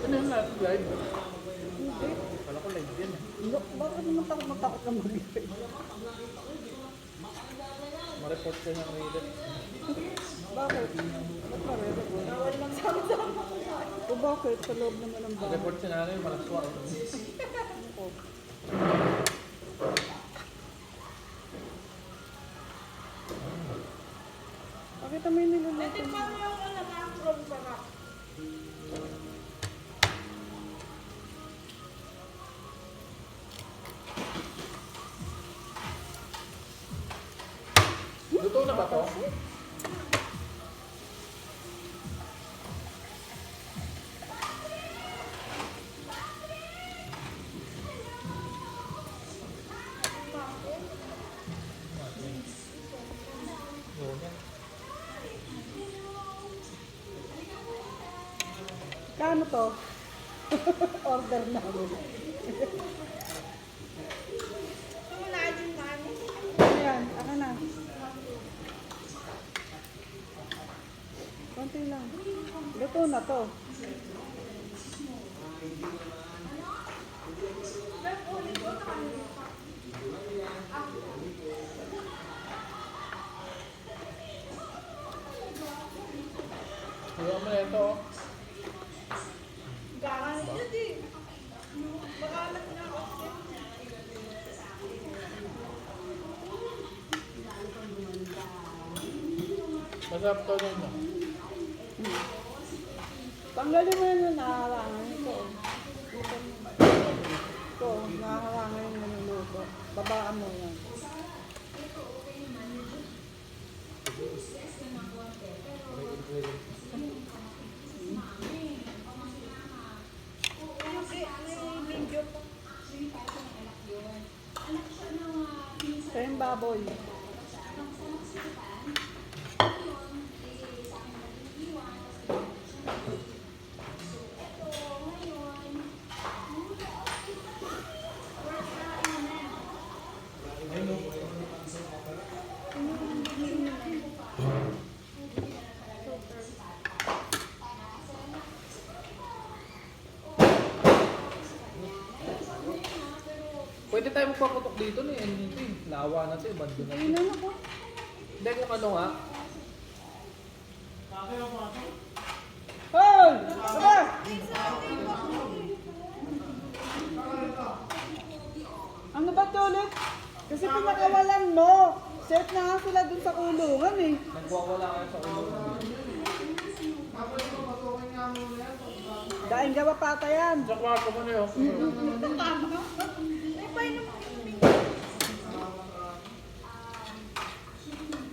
Ano yung live? Hindi. Kala ko live yan eh. Bakit naman matakot na mag-live? Ma-report ka ng reader. Bakit? Ba't maririnig? Nawal lang sama-sama. O bakit? Sa loob naman ng bahay. Report si nanay, malaswa. Ako. Pakita mo yung niluluto mo. Luto na ba to? Kano to? Order namin. Ano yan? Ako na. Konti lang. Luto na to. Luto mo na ito. Masarap to din no? Tanggalin mo yun yung nakaharangan. Ito. Ito, nakaharangan yung manuluto. Babaan mo yan. Ito yung baboy. Pwede tayo magpaputok dito ni NNT. Lawa na to eh, bando na. Ayun na ako. Hindi kung ano nga. Hoy! Aba! Ano ba ito ulit? Kasi pinakawalan mo. Set na nga sila dun sa kulungan eh. Nagwawala kayo sa ulo. Daing ka pa pata yan. Sa kwarto mo na yun.